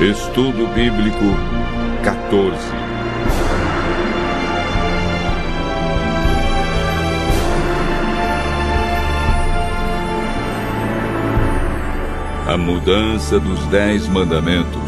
Estudo Bíblico 14. A mudança dos 10 mandamentos.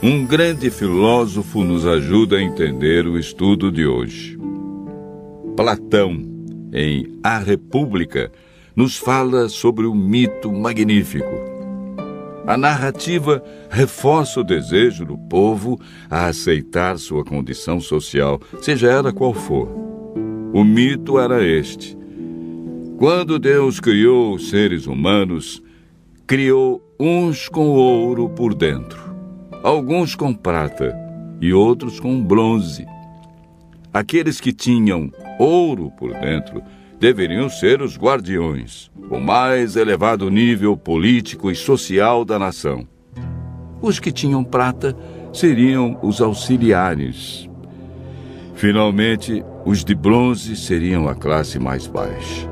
Um grande filósofo nos ajuda a entender o estudo de hoje. Platão, em A República, nos fala sobre um mito magnífico. A narrativa reforça o desejo do povo a aceitar sua condição social, seja ela qual for. O mito era este: quando Deus criou os seres humanos, criou uns com ouro por dentro, alguns com prata e outros com bronze. Aqueles que tinham ouro por dentro deveriam ser os guardiões, o mais elevado nível político e social da nação. Os que tinham prata seriam os auxiliares. Finalmente, os de bronze seriam a classe mais baixa.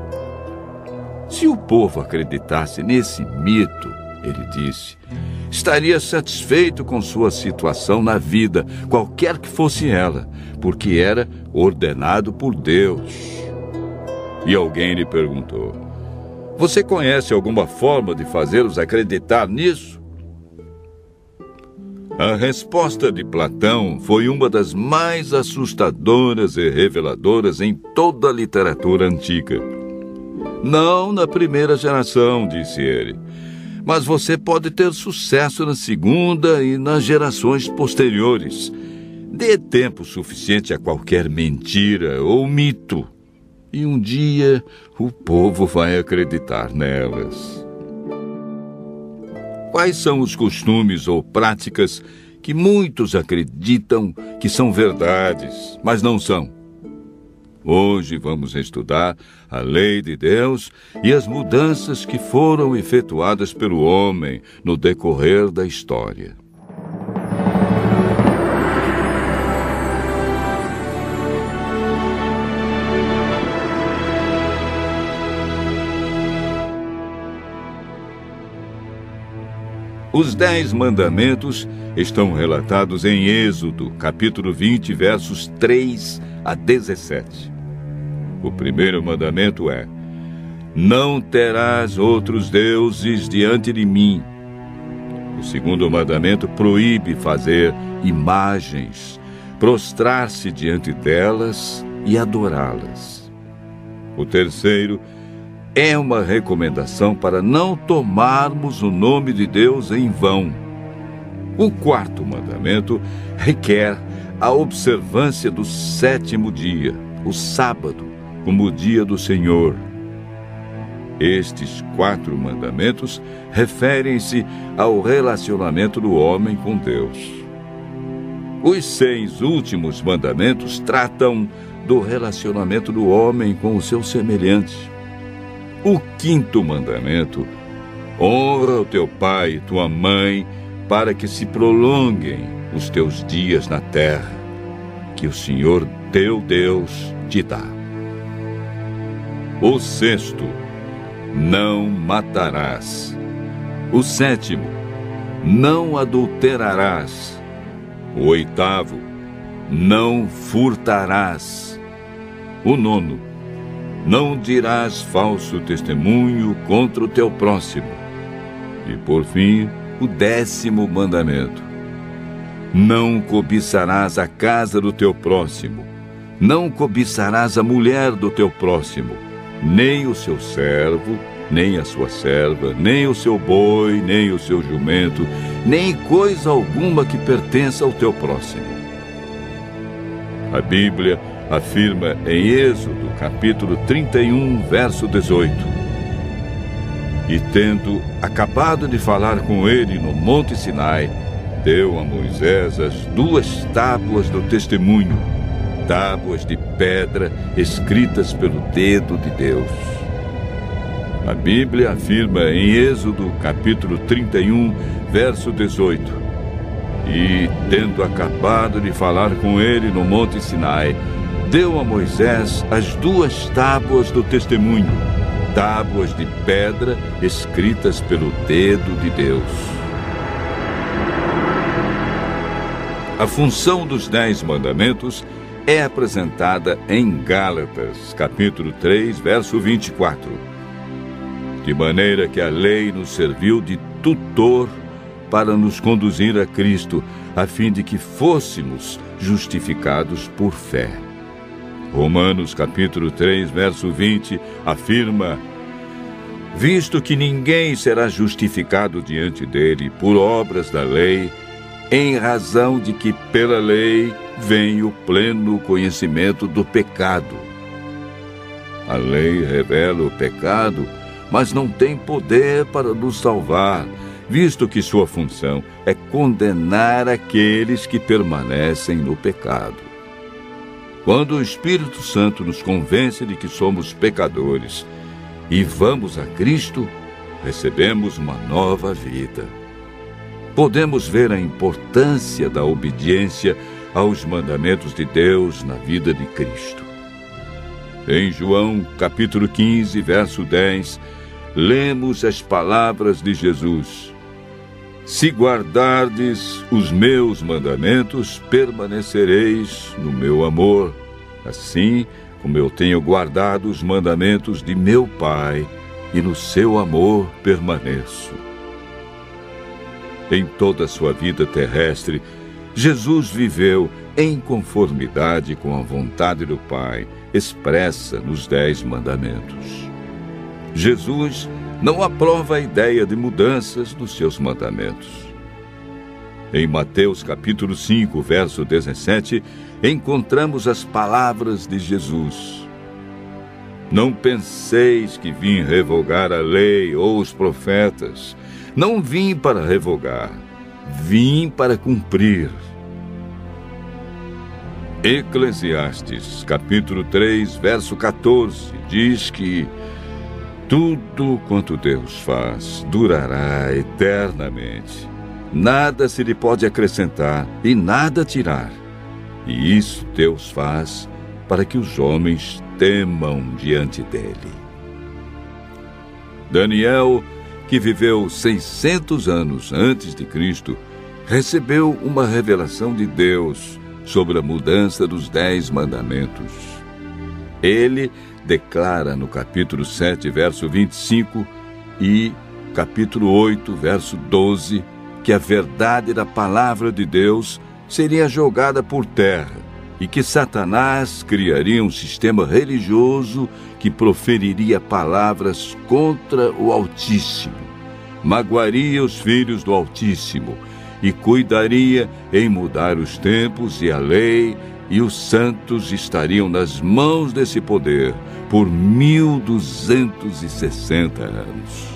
Se o povo acreditasse nesse mito, ele disse, estaria satisfeito com sua situação na vida, qualquer que fosse ela, porque era ordenado por Deus. E alguém lhe perguntou: você conhece alguma forma de fazê-los acreditar nisso? A resposta de Platão foi uma das mais assustadoras e reveladoras em toda a literatura antiga. Não na primeira geração, disse ele, mas você pode ter sucesso na segunda e nas gerações posteriores. Dê tempo suficiente a qualquer mentira ou mito, e um dia o povo vai acreditar nelas. Quais são os costumes ou práticas que muitos acreditam que são verdades, mas não são? Hoje vamos estudar a lei de Deus e as mudanças que foram efetuadas pelo homem no decorrer da história. Os 10 mandamentos estão relatados em Êxodo, capítulo 20, versos 3 a 17. O primeiro mandamento é: não terás outros deuses diante de mim. O segundo mandamento proíbe fazer imagens, prostrar-se diante delas e adorá-las. O terceiro é uma recomendação para não tomarmos o nome de Deus em vão. O quarto mandamento requer a observância do 7º dia, o sábado, como o dia do Senhor. Estes 4 mandamentos referem-se ao relacionamento do homem com Deus. Os 6 últimos mandamentos tratam do relacionamento do homem com o seu semelhante. O 5º mandamento: honra o teu pai e tua mãe, para que se prolonguem os teus dias na terra, que o Senhor teu Deus te dá. O 6º: não matarás. O 7º: não adulterarás. O 8º: não furtarás. O 9º: não dirás falso testemunho contra o teu próximo. E por fim, o 10º mandamento: não cobiçarás a casa do teu próximo, não cobiçarás a mulher do teu próximo, nem o seu servo, nem a sua serva, nem o seu boi, nem o seu jumento, nem coisa alguma que pertença ao teu próximo. A Bíblia afirma em Êxodo, capítulo 31, verso 18: e tendo acabado de falar com ele no Monte Sinai, deu a Moisés as 2 tábuas do testemunho, tábuas de pedra escritas pelo dedo de Deus. A Bíblia afirma em Êxodo, capítulo 31, verso 18: e tendo acabado de falar com ele no Monte Sinai, deu a Moisés as 2 tábuas do testemunho, tábuas de pedra escritas pelo dedo de Deus. A função dos 10 mandamentos é apresentada em Gálatas, capítulo 3, verso 24. De maneira que a lei nos serviu de tutor para nos conduzir a Cristo, a fim de que fôssemos justificados por fé. Romanos, capítulo 3, verso 20, afirma: visto que ninguém será justificado diante dele por obras da lei, em razão de que pela lei vem o pleno conhecimento do pecado. A lei revela o pecado, mas não tem poder para nos salvar, visto que sua função é condenar aqueles que permanecem no pecado. Quando o Espírito Santo nos convence de que somos pecadores e vamos a Cristo, recebemos uma nova vida. Podemos ver a importância da obediência aos mandamentos de Deus na vida de Cristo. Em João, capítulo 15, verso 10, lemos as palavras de Jesus: se guardardes os meus mandamentos, permanecereis no meu amor, assim como eu tenho guardado os mandamentos de meu Pai, e no seu amor permaneço. Em toda a sua vida terrestre, Jesus viveu em conformidade com a vontade do Pai, expressa nos 10 mandamentos. Jesus não aprova a ideia de mudanças nos seus mandamentos. Em Mateus capítulo 5, verso 17, encontramos as palavras de Jesus: não penseis que vim revogar a lei ou os profetas. Não vim para revogar, vim para cumprir. Eclesiastes, capítulo 3, verso 14, diz que tudo quanto Deus faz durará eternamente. Nada se lhe pode acrescentar e nada tirar. E isso Deus faz para que os homens temam diante dele. Daniel, que viveu 600 anos antes de Cristo, recebeu uma revelação de Deus sobre a mudança dos 10 mandamentos. Ele declara no capítulo 7, verso 25 e capítulo 8, verso 12, que a verdade da palavra de Deus seria jogada por terra e que Satanás criaria um sistema religioso que proferiria palavras contra o Altíssimo, magoaria os filhos do Altíssimo e cuidaria em mudar os tempos e a lei, e os santos estariam nas mãos desse poder por 1260 anos.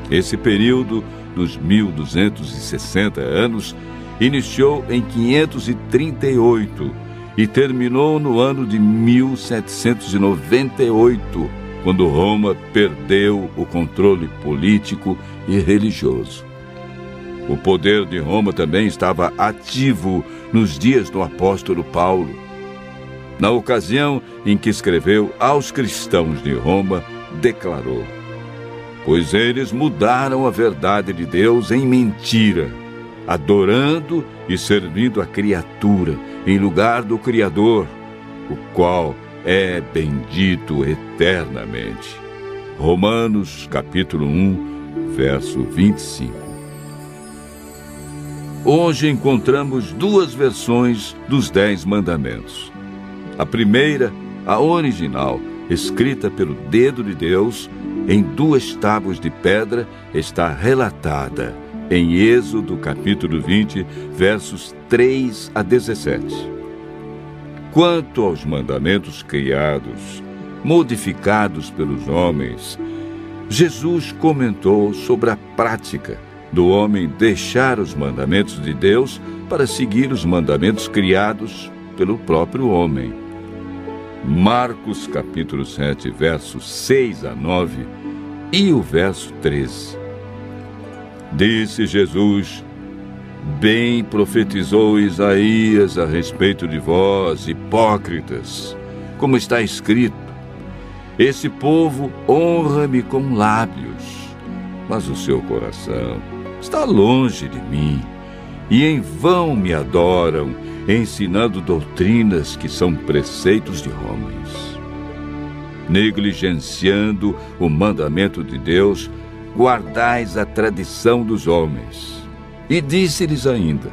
Esse período dos 1260 anos iniciou em 538 e terminou no ano de 1798, quando Roma perdeu o controle político e religioso. O poder de Roma também estava ativo nos dias do apóstolo Paulo. Na ocasião em que escreveu aos cristãos de Roma, declarou: pois eles mudaram a verdade de Deus em mentira, adorando e servindo a criatura em lugar do Criador, o qual é bendito eternamente. Romanos, capítulo 1, verso 25. Hoje encontramos 2 versões dos 10 mandamentos. A primeira, a original, escrita pelo dedo de Deus, em 2 tábuas de pedra, está relatada em Êxodo, capítulo 20, versos 3 a 17. Quanto aos mandamentos criados, modificados pelos homens, Jesus comentou sobre a prática do homem deixar os mandamentos de Deus para seguir os mandamentos criados pelo próprio homem. Marcos capítulo 7, versos 6 a 9 e o verso 13. Disse Jesus: bem profetizou Isaías a respeito de vós, hipócritas, como está escrito: Esse povo honra-me com lábios, mas o seu coração está longe de mim, e em vão me adoram, ensinando doutrinas que são preceitos de homens. Negligenciando o mandamento de Deus, guardais a tradição dos homens. E disse-lhes ainda: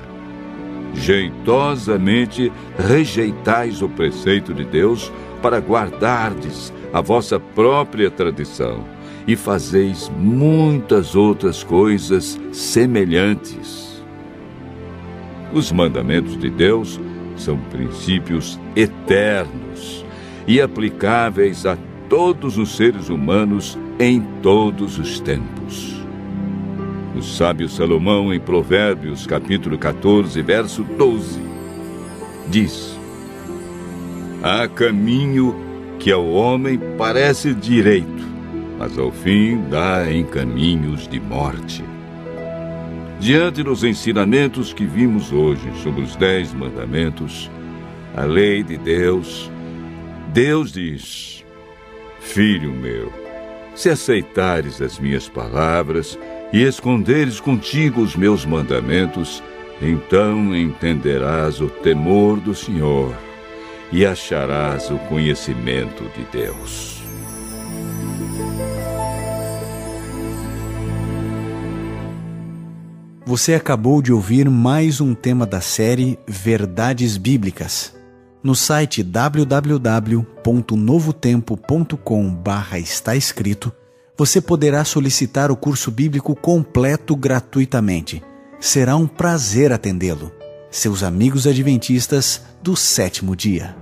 jeitosamente rejeitais o preceito de Deus para guardardes a vossa própria tradição, e fazeis muitas outras coisas semelhantes. Os mandamentos de Deus são princípios eternos e aplicáveis a todos os seres humanos em todos os tempos. O sábio Salomão, em Provérbios, capítulo 14, verso 12, diz: há caminho que ao homem parece direito, mas ao fim dá em caminhos de morte. Diante dos ensinamentos que vimos hoje sobre os 10 mandamentos, a lei de Deus, Deus diz: filho meu, se aceitares as minhas palavras e esconderes contigo os meus mandamentos, então entenderás o temor do Senhor e acharás o conhecimento de Deus. Você acabou de ouvir mais um tema da série Verdades Bíblicas. No site www.novotempo.com/está escrito, você poderá solicitar o curso bíblico completo gratuitamente. Será um prazer atendê-lo. Seus amigos adventistas do 7º dia.